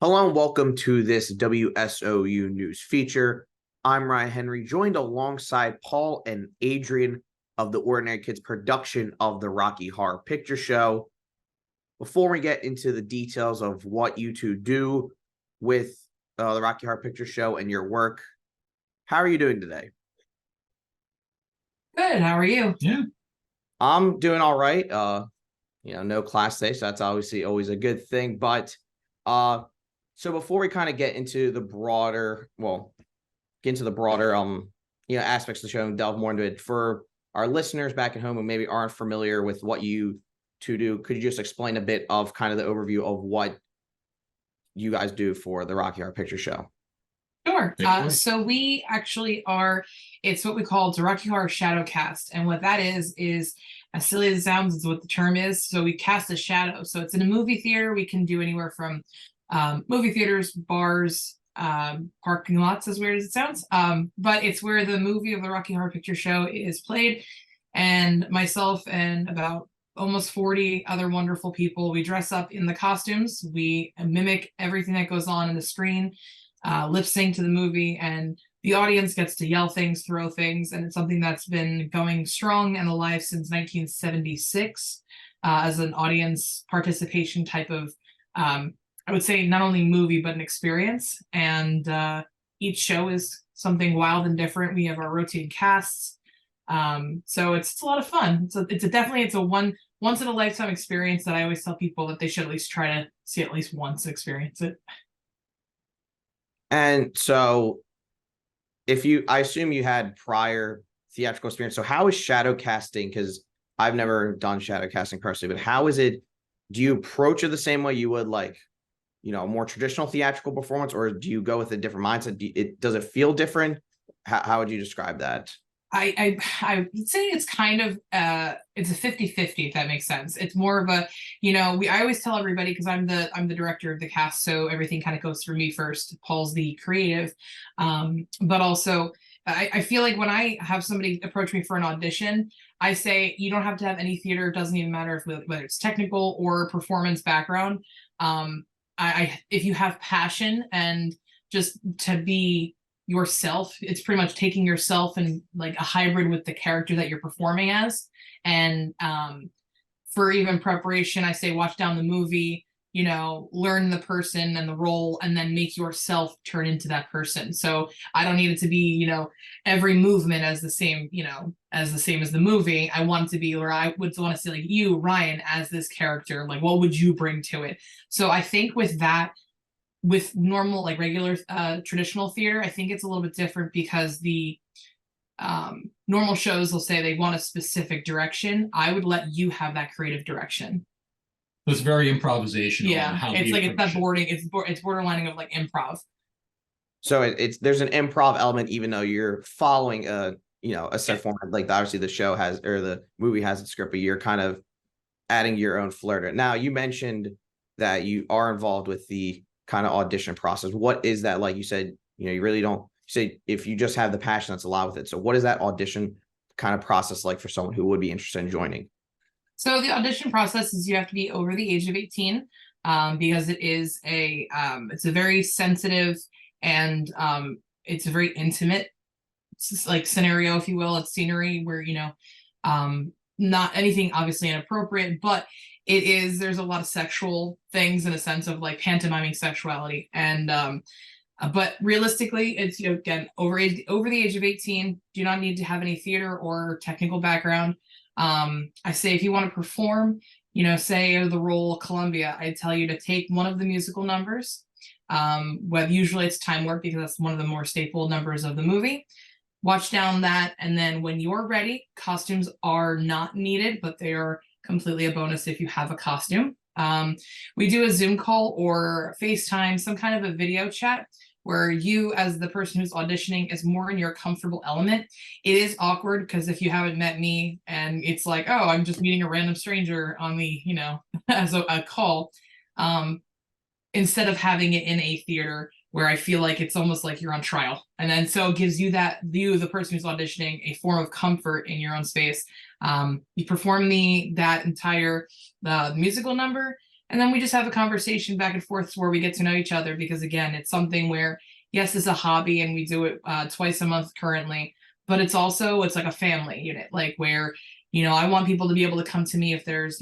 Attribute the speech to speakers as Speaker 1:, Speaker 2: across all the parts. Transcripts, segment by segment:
Speaker 1: Hello and welcome to this WSOU News feature. I'm Ryan Henry, joined alongside Paul and Adrienne of the Ordinary Kids production of the Rocky Horror Picture Show. Before we get into the details of what you two do with the Rocky Horror Picture Show and your work, how are you doing today?
Speaker 2: Good. How are you?
Speaker 3: Yeah.
Speaker 1: I'm doing all right. No class today, so that's obviously always a good thing. But so before we kind of get into the broader, aspects of the show and delve more into it, for our listeners back at home who maybe aren't familiar with what you two do, could you just explain a bit of kind of the overview of what you guys do for the Rocky Horror Picture Show?
Speaker 2: Sure. So we actually it's what we call the Rocky Horror Shadow Cast. And what that is as silly as it sounds, is what the term is. So we cast a shadow. So it's in a movie theater. We can do anywhere from movie theaters, bars, parking lots, as weird as it sounds. But it's where the movie of the Rocky Horror Picture Show is played. And myself and about almost 40 other wonderful people, we dress up in the costumes. We mimic everything that goes on in the screen, lip sync to the movie, and the audience gets to yell things, throw things, and it's something that's been going strong and alive since 1976 as an audience participation type of I would say not only movie, but an experience. And each show is something wild and different. We have our rotating casts. So it's a lot of fun. So it's a once in a lifetime experience that I always tell people that they should at least try to see at least once, experience it.
Speaker 1: And so I assume you had prior theatrical experience. So how is shadow casting? Because I've never done shadow casting personally, but how is it? Do you approach it the same way you would a more traditional theatrical performance, or do you go with a different mindset? Does it feel different? How would you describe that?
Speaker 2: I would say it's kind of it's a 50-50, if that makes sense. It's more of a, I always tell everybody, because I'm the director of the cast, so everything kind of goes through me first. Paul's the creative. But also I feel like when I have somebody approach me for an audition, I say you don't have to have any theater. It doesn't even matter whether it's technical or performance background. If you have passion and just to be yourself, it's pretty much taking yourself and like a hybrid with the character that you're performing as. And for even preparation, I say watch down the movie, learn the person and the role, and then make yourself turn into that person. So I don't need it to be, every movement as the same, as the movie. I want it to be, or I would want to see like you, Ryan, as this character, like what would you bring to it? So I think with that, with normal, like regular traditional theater, I think it's a little bit different because the normal shows will say they want a specific direction. I would let you have that creative direction.
Speaker 3: So it's very improvisational.
Speaker 2: Yeah, it's like it's that boarding. It's borderlining of like improv.
Speaker 1: So there's an improv element, even though you're following a set format. Like obviously the show has, or the movie has a script, but you're kind of adding your own flair to it. Now you mentioned that you are involved with the kind of audition process. What is that like? You said, you really don't say if you just have the passion, that's allowed with it. So what is that audition kind of process like for someone who would be interested in joining?
Speaker 2: So the audition process is you have to be over the age of 18 because it's a very sensitive and it's a very intimate like scenario, if you will. It's scenery where, not anything obviously inappropriate, but there's a lot of sexual things in a sense of like pantomiming sexuality. And but realistically, it's, again, over the age of 18, do not need to have any theater or technical background. I say if you want to perform, say the role Columbia, I tell you to take one of the musical numbers. Usually it's time work because that's one of the more staple numbers of the movie. Watch down that, and then when you're ready, costumes are not needed, but they are completely a bonus if you have a costume. We do a Zoom call or FaceTime, some kind of a video chat where you, as the person who's auditioning, is more in your comfortable element. It is awkward because if you haven't met me and it's like, oh, I'm just meeting a random stranger on the, as a call, instead of having it in a theater where I feel like it's almost like you're on trial. And then so it gives you the person who's auditioning, a form of comfort in your own space. You perform that entire musical number, And then we just have a conversation back and forth where we get to know each other, because again, it's something where, yes, it's a hobby and we do it twice a month currently, but it's like a family unit, like where, I want people to be able to come to me if there's,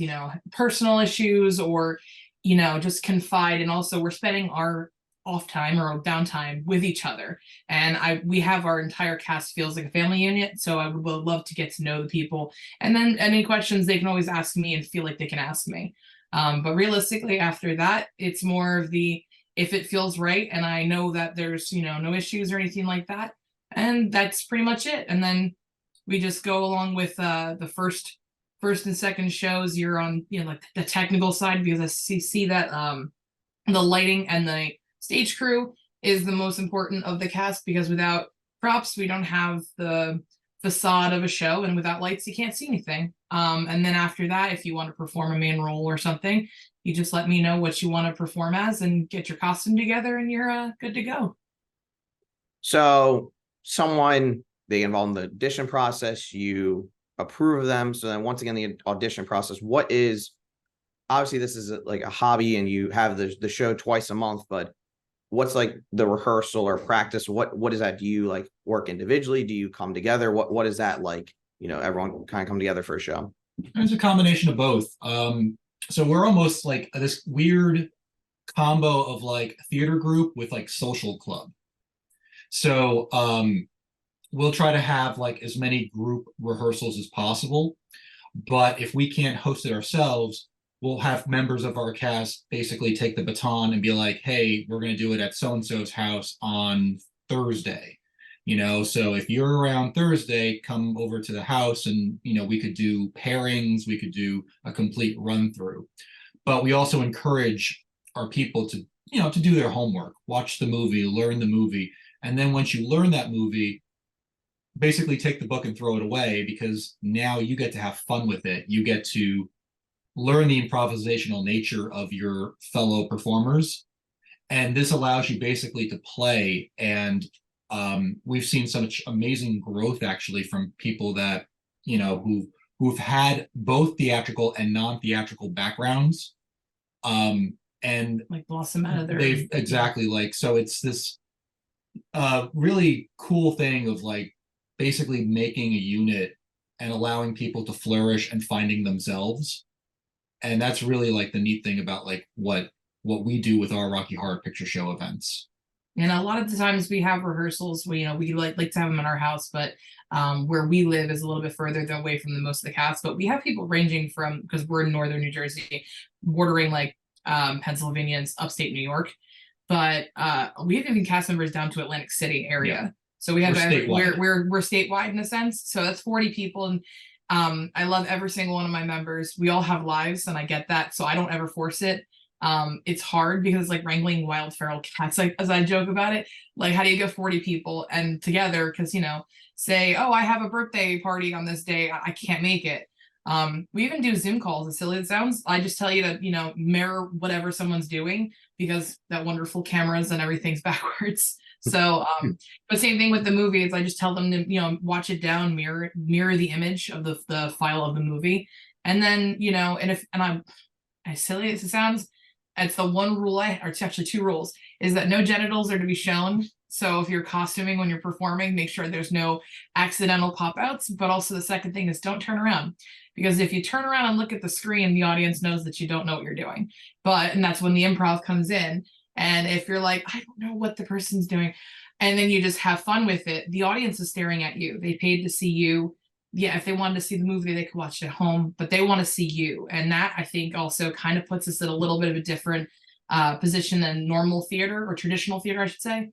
Speaker 2: personal issues or, just confide. And also we're spending our off time or downtime with each other. And we have our entire cast feels like a family unit. So I would love to get to know the people. And then any questions they can always ask me and feel like they can ask me. But realistically, after that, it's more of if it feels right and I know that there's, no issues or anything like that. And that's pretty much it. And then we just go along with the first and second shows. You're on, like the technical side, because I see that the lighting and the stage crew is the most important of the cast, because without props, we don't have the facade of a show, and without lights, you can't see anything. And then after that, if you want to perform a main role or something, you just let me know what you want to perform as and get your costume together, and you're good to go.
Speaker 1: So they involve in the audition process, you approve of them. So then once again, the audition process, obviously this is like a hobby and you have the show twice a month, but what's like the rehearsal or practice? What is that? Do you like work individually? Do you come together? What is that like? Everyone kind of come together for a show.
Speaker 3: There's a combination of both. So we're almost like this weird combo of like theater group with like social club. So we'll try to have like as many group rehearsals as possible. But if we can't host it ourselves, we'll have members of our cast basically take the baton and be like, hey, we're going to do it at so-and-so's house on Thursday. So if you're around Thursday, come over to the house and, we could do pairings, we could do a complete run through. But we also encourage our people to, to do their homework, watch the movie, learn the movie. And then once you learn that movie, basically take the book and throw it away, because now you get to have fun with it. You get to learn the improvisational nature of your fellow performers. And this allows you basically to play. And we've seen such amazing growth actually from people that, who've had both theatrical and non-theatrical backgrounds. And
Speaker 2: like blossom out of their
Speaker 3: exactly, like, so it's this really cool thing of like basically making a unit and allowing people to flourish and finding themselves. And that's really like the neat thing about like what we do with our Rocky Horror Picture Show events.
Speaker 2: And a lot of the times we have rehearsals, we like to have them in our house, but where we live is a little bit further away from the most of the cast. But we have people ranging from, because we're in northern New Jersey, bordering like Pennsylvania and upstate New York. But we have even cast members down to Atlantic City area. Yeah. So we have we're statewide in a sense. So that's 40 people. And I love every single one of my members. We all have lives, and I get that. So I don't ever force it. It's hard because it's like wrangling wild feral cats, like as I joke about it. Like, how do you get 40 people and together? Because say, oh, I have a birthday party on this day, I can't make it. We even do Zoom calls, as silly as it sounds. I just tell you to mirror whatever someone's doing, because that wonderful cameras and everything's backwards. So but same thing with the movie, is I just tell them to watch it down, mirror the image of the file of the movie. And then I'm as silly as it sounds, it's the one rule or it's actually two rules, is that no genitals are to be shown. So if you're costuming when you're performing, make sure there's no accidental pop-outs. But also the second thing is don't turn around, because if you turn around and look at the screen, the audience knows that you don't know what you're doing. And that's when the improv comes in. And if you're like, I don't know what the person's doing, and then you just have fun with it, the audience is staring at you. They paid to see you. Yeah, if they wanted to see the movie, they could watch it at home, but they want to see you. And that, I think, also kind of puts us at a little bit of a different position than normal theater, or traditional theater, I should say.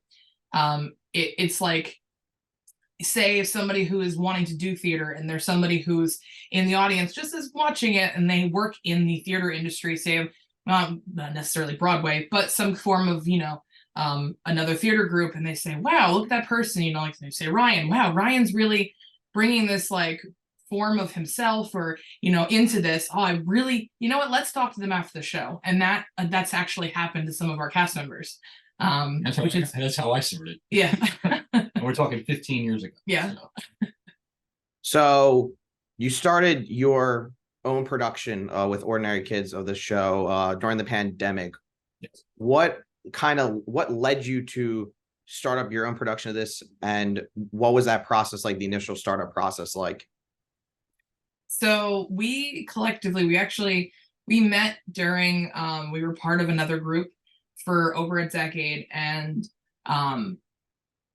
Speaker 2: It's like, say if somebody who is wanting to do theater and there's somebody who's in the audience just as watching it, and they work in the theater industry, say not necessarily Broadway, but some form of another theater group, and they say, wow, look at that person, like they say Ryan, wow, Ryan's really bringing this like form of himself or into this. Oh, I really, what, let's talk to them after the show. And that's actually happened to some of our cast members.
Speaker 3: That's how I started.
Speaker 2: Yeah.
Speaker 3: And we're talking 15 years ago.
Speaker 2: Yeah.
Speaker 1: So you started your own production with Ordinary Kids of the show during the pandemic.
Speaker 3: Yes.
Speaker 1: What led you to start up your own production of this, and what was that process like, the initial startup process like?
Speaker 2: So we collectively, we met during, we were part of another group for over a decade, and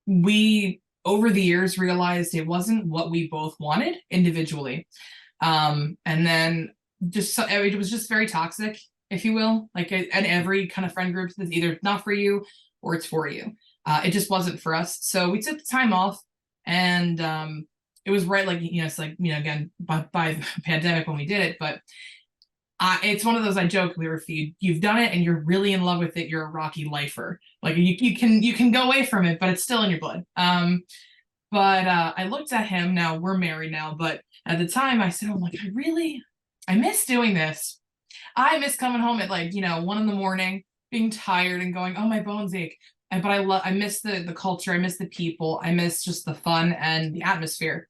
Speaker 2: we over the years realized it wasn't what we both wanted individually. And then it was just very toxic, if you will. Like, and every kind of friend group is either not for you or it's for you. It just wasn't for us. So we took the time off, and it was right, like, it's like, again, by the pandemic when we did it, but it's one of those, I joke, if you've done it and you're really in love with it, you're a Rocky lifer. Like, you can go away from it, but it's still in your blood. But I looked at him. Now we're married now, but at the time I said, I'm like, I miss doing this. I miss coming home at, like, 1 a.m, being tired and going, oh, my bones ache. But I miss the culture. I miss the people. I miss just the fun and the atmosphere.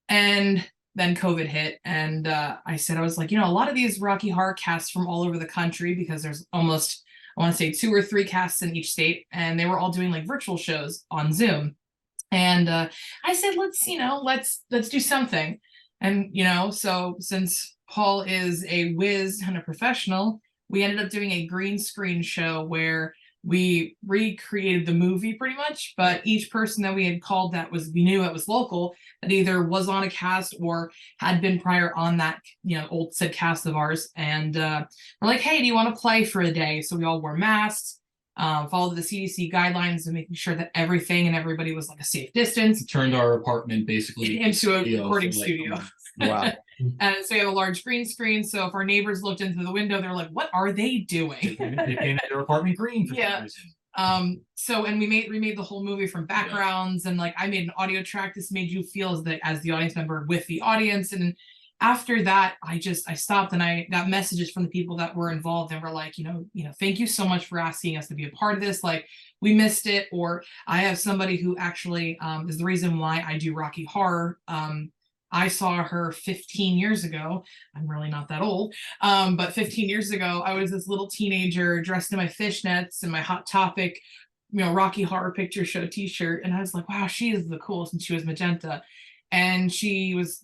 Speaker 2: And then COVID hit, and I was like, a lot of these Rocky Horror casts from all over the country, because there's almost, I want to say, 2 or 3 casts in each state, and they were all doing like virtual shows on Zoom. And I said, let's do something. And so since Paul is a whiz and a professional, we ended up doing a green screen show where we recreated the movie pretty much, but each person that we had called we knew it was local, that either was on a cast or had been prior on that, old said cast of ours. And we're like, hey, do you want to play for a day? So we all wore masks, followed the CDC guidelines, and making sure that everything and everybody was like a safe distance.
Speaker 3: We turned our apartment basically
Speaker 2: into a recording studio.
Speaker 1: Wow.
Speaker 2: And so we have a large green screen. So if our neighbors looked into the window, they're like, what are they doing?
Speaker 3: They painted their apartment green for some reason.
Speaker 2: So, and we made the whole movie from backgrounds, and like I made an audio track. This made you feel as the audience member with the audience. And after that, I stopped, and I got messages from the people that were involved, and were like, thank you so much for asking us to be a part of this. Like, we missed it. Or I have somebody who actually is the reason why I do Rocky Horror. I saw her 15 years ago. I'm really not that old. But 15 years ago, I was this little teenager dressed in my fishnets and my Hot Topic, Rocky Horror Picture Show t-shirt. And I was like, wow, she is the coolest. And she was magenta. And she was,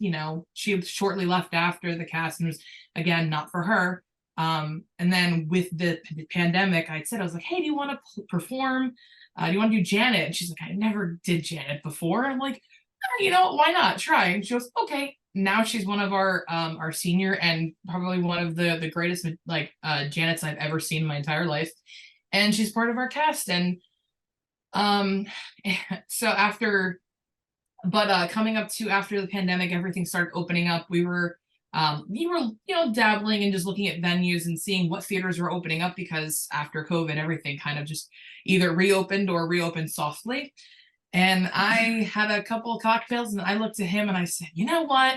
Speaker 2: she was shortly left after the cast, and was, again, not for her. And then with the pandemic, I was like, hey, do you want to perform? Do you want to do Janet? And she's like, I never did Janet before. I'm like, why not try? And she goes, okay. Now she's one of our senior, and probably one of the greatest Janets I've ever seen in my entire life. And she's part of our cast. And so coming up to after the pandemic, everything started opening up. We were dabbling and just looking at venues and seeing what theaters were opening up, because after COVID, everything kind of just either reopened or reopened softly. And I had a couple of cocktails, and I looked at him and I said, you know what?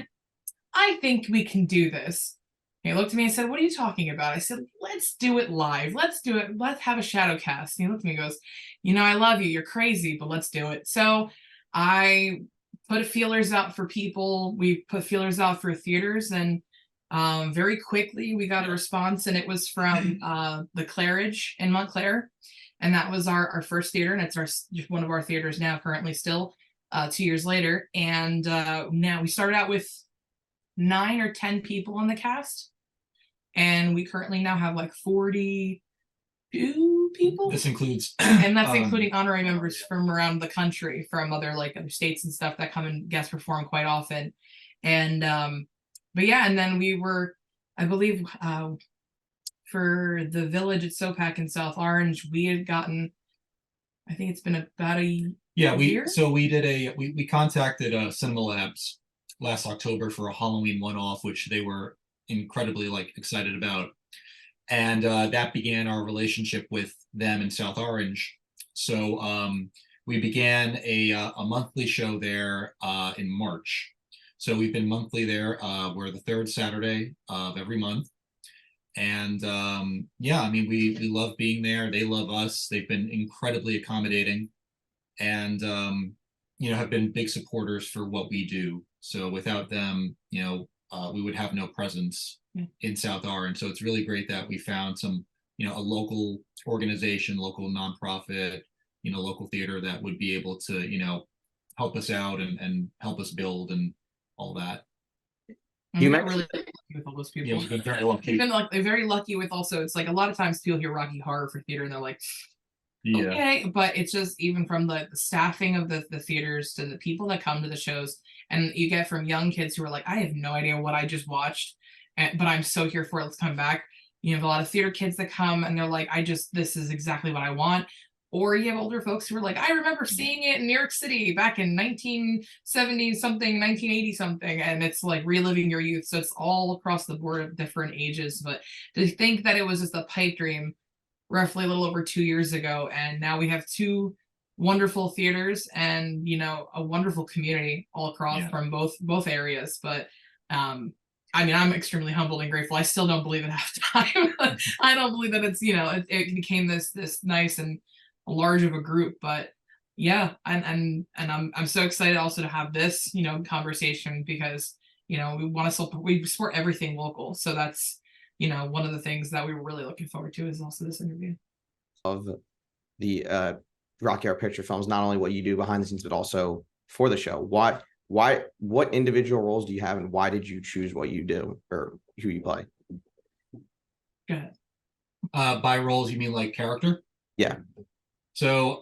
Speaker 2: I think we can do this. And he looked at me and said, what are you talking about? I said, let's do it live. Let's do it. Let's have a shadow cast. And he looked at me and goes, I love you. You're crazy, but let's do it. So I put feelers out for people. We put feelers out for theaters, and very quickly we got a response, and it was from the Claridge in Montclair. And that was our first theater, and it's one of our theaters now, currently still 2 years later. And now we started out with 9 or 10 people on the cast, and we currently now have like 42 people.
Speaker 3: This includes,
Speaker 2: and that's including honorary members from around the country, from other states and stuff, that come and guest perform quite often. And but yeah, and then we were, I believe, for the Village at SOPAC in South Orange, we had gotten, I think it's been about a year.
Speaker 3: So we did we contacted Cinema Labs last October for a Halloween one-off, which they were incredibly excited about. And that began our relationship with them in South Orange. So we began a monthly show there in March. So we've been monthly there. We're the 3rd Saturday of every month. And we love being there. They love us. They've been incredibly accommodating, and have been big supporters for what we do. So without them, we would have no presence
Speaker 2: Yeah.
Speaker 3: in South R. And so it's really great that we found some, a local organization, local nonprofit, local theater that would be able to, help us out and help us build and all that.
Speaker 1: You
Speaker 2: I'm
Speaker 1: mentioned
Speaker 2: really lucky with all those people.
Speaker 3: Yeah, we've been very lucky.
Speaker 2: We've been like very lucky with also. It's like a lot of times people hear Rocky Horror for theater and they're like,
Speaker 3: Yeah.
Speaker 2: okay, but it's just even from the staffing of the theaters to the people that come to the shows, and you get from young kids who are like, I have no idea what I just watched, but I'm so here for it. Let's come back. You have a lot of theater kids that come and they're like, this is exactly what I want. Or you have older folks who are like, I remember seeing it in New York City back in 1970 something, 1980 something, and it's like reliving your youth. So it's all across the board of different ages. But to think that it was just a pipe dream roughly a little over 2 years ago, and now we have two wonderful theaters and a wonderful community all across from both areas. But I mean, I'm extremely humbled and grateful. I still don't believe it half time. I don't believe that it's it became this nice and large of a group. But yeah, and I'm so excited also to have this conversation, because we want to support everything local. So that's one of the things that we were really looking forward to is also this interview.
Speaker 1: Of the Rocky Horror Picture Films, not only what you do behind the scenes, but also for the show. What individual roles do you have, and why did you choose what you do or who you play?
Speaker 2: Go ahead.
Speaker 3: By roles, you mean like character?
Speaker 1: Yeah.
Speaker 3: So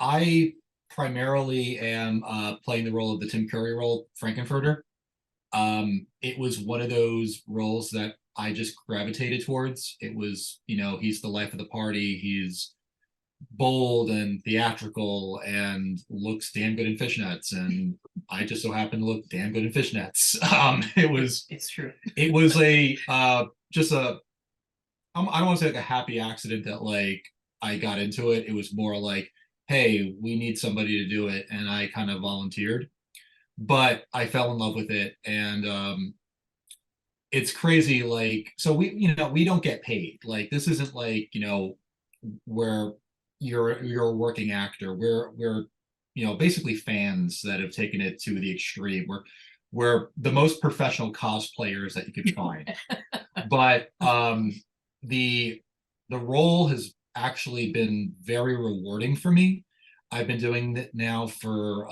Speaker 3: I primarily am playing the role of the Tim Curry role, Frankenfurter. It was one of those roles that I just gravitated towards. It was, he's the life of the party. He's bold and theatrical and looks damn good in fishnets. And I just so happen to look damn good in fishnets.
Speaker 2: It's true.
Speaker 3: It was a just a I don't want to say like a happy accident that like I got into it. It was more like, hey, we need somebody to do it, and I kind of volunteered. But I fell in love with it, and it's crazy. Like, so we don't get paid. Like, this isn't like where you're a working actor. We're basically fans that have taken it to the extreme. We're the most professional cosplayers that you could find. But the role has actually been very rewarding for me. I've been doing it now for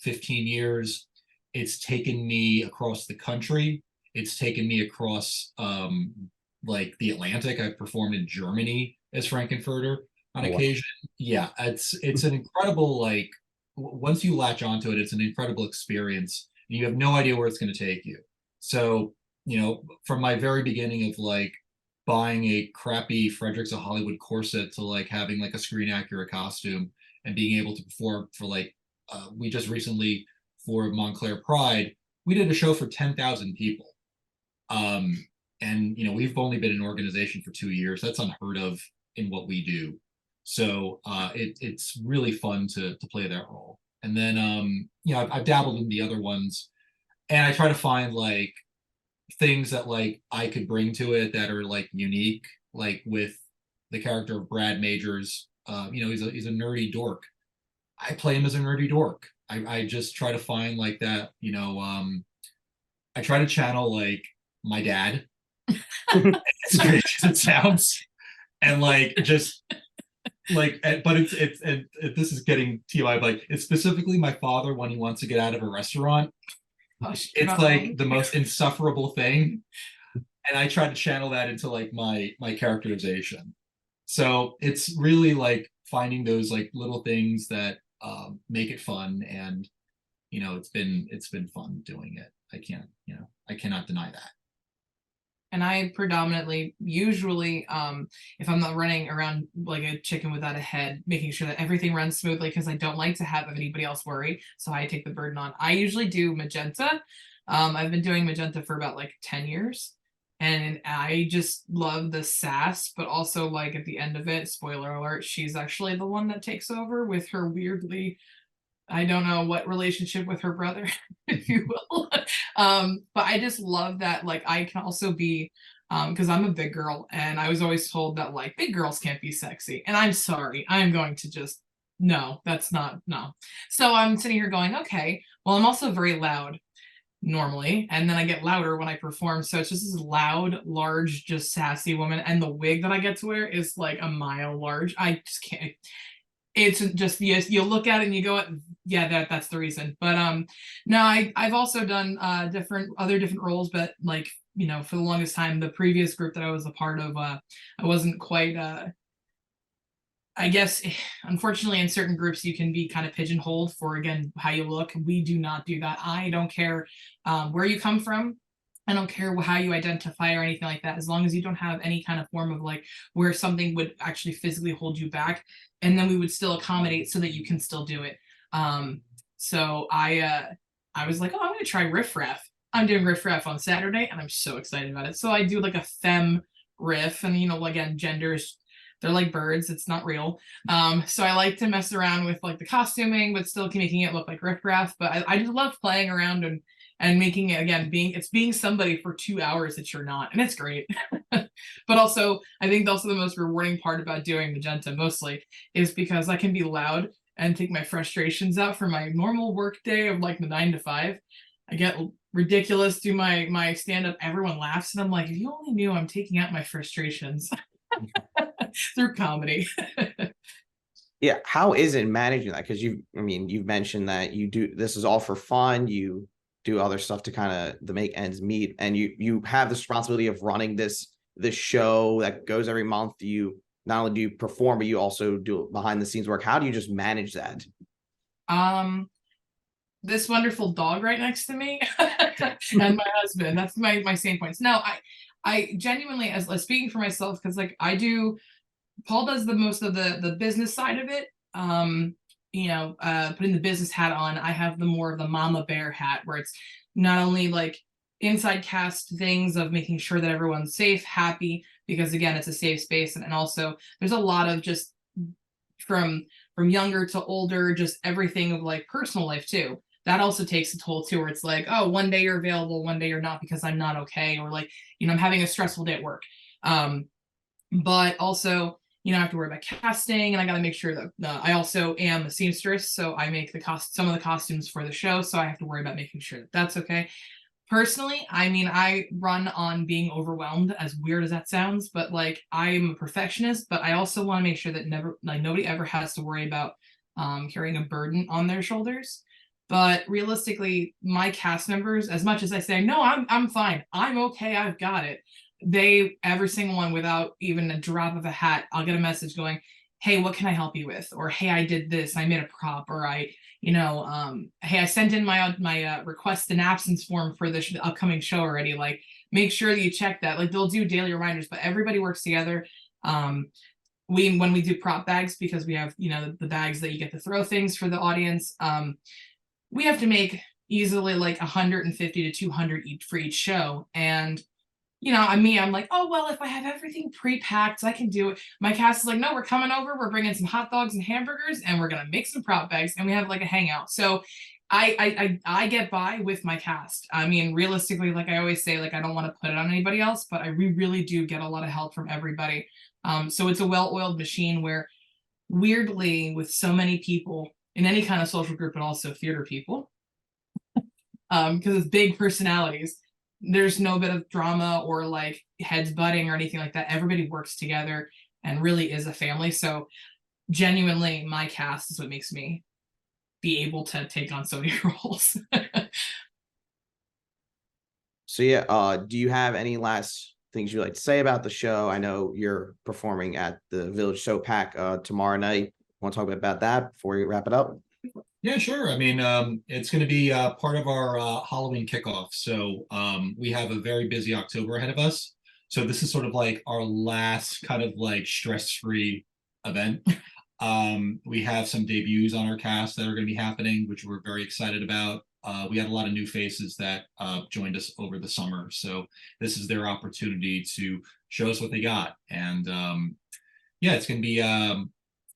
Speaker 3: 15 years. It's taken me across the country. It's taken me across like the Atlantic. I've performed in Germany as Frankenfurter on occasion. Yeah, it's an incredible, like, once you latch onto it, it's an incredible experience. You have no idea where it's going to take you. So, from my very beginning of like buying a crappy Fredericks of Hollywood corset to like having like a screen accurate costume and being able to perform for like, we just recently for Montclair Pride, we did a show for 10,000 people. And we've only been an organization for 2 years. That's unheard of in what we do. So it's really fun to play that role. And then I've dabbled in the other ones, and I try to find like things that like I could bring to it that are like unique, like with the character of Brad Majors. He's a nerdy dork. I play him as a nerdy dork. I just try to find like that, I try to channel like my dad, as great as it sounds, and like just like, but it's this is getting TMI, like it's specifically my father when he wants to get out of a restaurant. It's like the most insufferable thing, and I try to channel that into like my characterization. So it's really like finding those like little things that make it fun, and it's been fun doing it. I cannot deny that.
Speaker 2: And I predominantly, usually, if I'm not running around like a chicken without a head, making sure that everything runs smoothly, because I don't like to have anybody else worry. So I take the burden on. I usually do magenta. I've been doing magenta for about like 10 years. And I just love the sass, but also like at the end of it, spoiler alert, she's actually the one that takes over with her weirdly, I don't know what relationship with her brother, if you will. But I just love that, like, I can also be, because I'm a big girl, and I was always told that like big girls can't be sexy. And I'm sorry, I'm going to just, no, that's not, no. So I'm sitting here going, okay, well, I'm also very loud. normally, and then I get louder when I perform. So it's just this loud, large, just sassy woman. And the wig that I get to wear is like a mile large. I just can't. It's just you look at it and you go, yeah, that's the reason. But no, I've also done different roles, but like, you know, for the longest time, the previous group that I was a part of, I wasn't quite I guess, unfortunately, in certain groups, you can be kind of pigeonholed for, again, how you look. We do not do that. I don't care where you come from. I don't care how you identify or anything like that, as long as you don't have any kind of form of like where something would actually physically hold you back. And then we would still accommodate so that you can still do it. So I was like, oh, I'm going to try Riff Raff. I'm doing Riff Raff on Saturday, and I'm so excited about it. So I do like a femme riff, and, you know, again, genders, they're like birds, it's not real. So I like to mess around with like the costuming, but still making it look like Riff Raff. But I just love playing around and making it, again, being somebody for 2 hours that you're not, and it's great. But also, I think also the most rewarding part about doing Magenta mostly is because I can be loud and take my frustrations out for my normal work day of like the 9 to 5. I get ridiculous, do my stand-up, everyone laughs, and I'm like, if you only knew I'm taking out my frustrations through comedy.
Speaker 1: Yeah, how is it managing that? Because you've mentioned that you do this is all for fun. You do other stuff to kind of to make ends meet, and you have the responsibility of running this show that goes every month. You not only do you perform, but you also do behind the scenes work. How do you just manage that?
Speaker 2: This wonderful dog right next to me and my husband. That's my same points. No, I genuinely, as speaking for myself, because like Paul does the most of the business side of it. You know, putting the business hat on, I have the more of the mama bear hat, where it's not only like inside cast things of making sure that everyone's safe, happy, because again, it's a safe space, and also there's a lot of just from younger to older, just everything of like personal life too. That also takes a toll too, where it's like, oh, one day you're available, one day you're not because I'm not okay, or like, you know, I'm having a stressful day at work. But also, you know, I have to worry about casting, and I got to make sure that I also am a seamstress, so I make some of the costumes for the show, so I have to worry about making sure that that's okay. Personally, I mean, I run on being overwhelmed, as weird as that sounds, but like I'm a perfectionist, but I also want to make sure that nobody ever has to worry about carrying a burden on their shoulders. But realistically, my cast members, as much as I say, no, I'm fine, I'm okay, I've got it, every single one, without even a drop of a hat, I'll get a message going, hey, what can I help you with? Or hey, I did this, I made a prop, or hey, I sent in my request and absence form for the upcoming show already. Like, make sure that you check that. Like, they'll do daily reminders, but everybody works together. When we do prop bags, because we have, you know, the bags that you get to throw things for the audience, we have to make easily like 150 to 200 for each show. And you know, I'm like, oh, well, if I have everything pre-packed, I can do it. My cast is like, no, we're coming over, we're bringing some hot dogs and hamburgers, and we're gonna make some prop bags, and we have like a hangout. So I get by with my cast. I mean, realistically, like I always say, like I don't want to put it on anybody else, but we really do get a lot of help from everybody. So it's a well-oiled machine where, weirdly, with so many people in any kind of social group, but also theater people, because it's big personalities, there's no bit of drama or like heads butting or anything like that. Everybody works together and really is a family. So genuinely, my cast is what makes me be able to take on so many roles.
Speaker 1: So yeah, do you have any last things you'd like to say about the show? I know you're performing at the Village SoPac tomorrow night. Want to talk about that before we wrap it up?
Speaker 3: Yeah, sure. I mean, it's going to be part of our Halloween kickoff. So we have a very busy October ahead of us. So this is sort of like our last kind of like stress-free event. We have some debuts on our cast that are going to be happening, which we're very excited about. We had a lot of new faces that joined us over the summer. So this is their opportunity to show us what they got. And yeah, it's going to be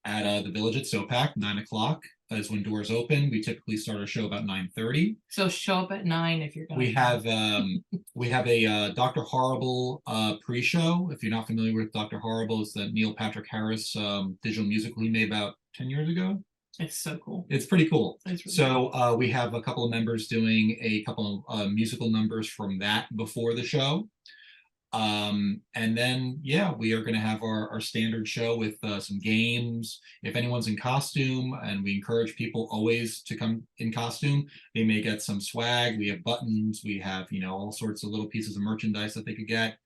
Speaker 3: at the Village at SoPac, 9 o'clock is when doors open. We typically start our show about 9:30.
Speaker 2: So show up at 9 if you're going.
Speaker 3: We have a Dr. Horrible pre-show. If you're not familiar with Dr. Horrible, it's the Neil Patrick Harris digital musical he made about 10 years ago.
Speaker 2: It's so cool.
Speaker 3: It's pretty cool.
Speaker 2: It's really
Speaker 3: So we have a couple of members doing a couple of musical numbers from that before the show. And then, yeah, we are going to have our standard show with some games. If anyone's in costume, and we encourage people always to come in costume, they may get some swag. We have buttons. We have, all sorts of little pieces of merchandise that they could get.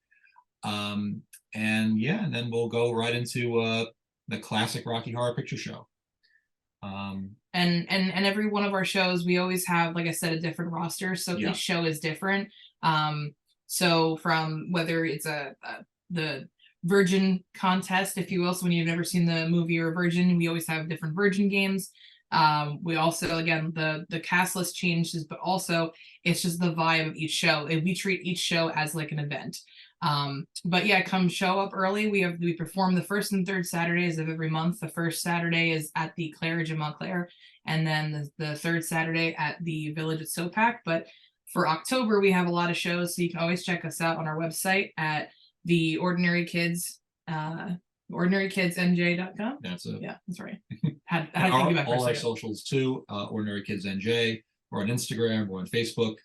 Speaker 3: And yeah, and then we'll go right into the classic Rocky Horror Picture Show.
Speaker 2: And every one of our shows, we always have, like I said, a different roster. So
Speaker 3: Yeah.
Speaker 2: each show is different. So from whether it's the Virgin contest, if you will, so when you've never seen the movie or Virgin, we always have different Virgin games. We also, again, the cast list changes, but also it's just the vibe of each show. And we treat each show as like an event. But yeah, come show up early. We perform the first and third Saturdays of every month. The first Saturday is at the Claridge in Montclair, and then the third Saturday at the Village at SOPAC. But for October, we have a lot of shows, so you can always check us out on our website at the Ordinary Kids, ordinarykidsnj.com.
Speaker 3: That's it.
Speaker 2: Yeah, that's right. Had to think about
Speaker 3: all our
Speaker 2: second.
Speaker 3: socials too, Ordinary Kids NJ. We're on Instagram, we're on Facebook.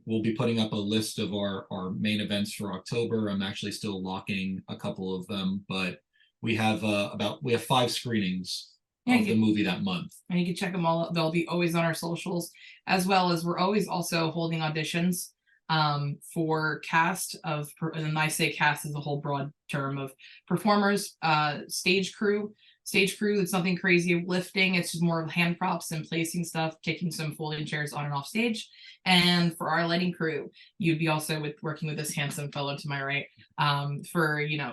Speaker 3: We'll be putting up a list of our main events for October. I'm actually still locking a couple of them, but we have 5 screenings of the movie that month.
Speaker 2: And you can check them all out. They'll be always on our socials, as well as we're always also holding auditions for cast of, and I say cast is a whole broad term of performers, stage crew. It's nothing crazy of lifting. It's just more of hand props and placing stuff, taking some folding chairs on and off stage. And for our lighting crew, you'd be also working with this handsome fellow to my right.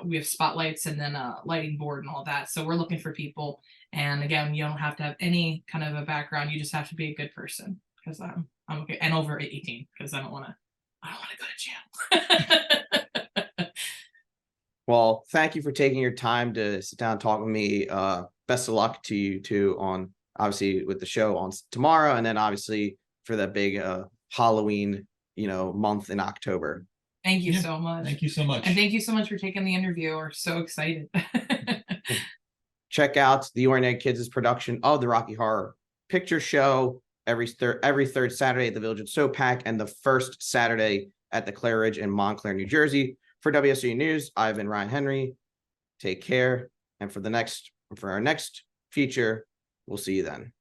Speaker 2: We have spotlights and then a lighting board and all that. So we're looking for people. And again, you don't have to have any kind of a background. You just have to be a good person, because I'm okay, and over 18, because I don't want to go to jail.
Speaker 1: Well, thank you for taking your time to sit down and talk with me. Best of luck to you too on, obviously, with the show on tomorrow, and then obviously for that big Halloween, month in October.
Speaker 2: Thank you so much.
Speaker 3: Thank you so much.
Speaker 2: And thank you so much for taking the interview. We're so excited.
Speaker 1: Check out the Ordinary Kids' production of the Rocky Horror Picture Show every third Saturday at the Village at SOPAC, and the first Saturday at the Claridge in Montclair, New Jersey. For WSOU News, I've been Ryan Henry. Take care, and for our next feature, we'll see you then.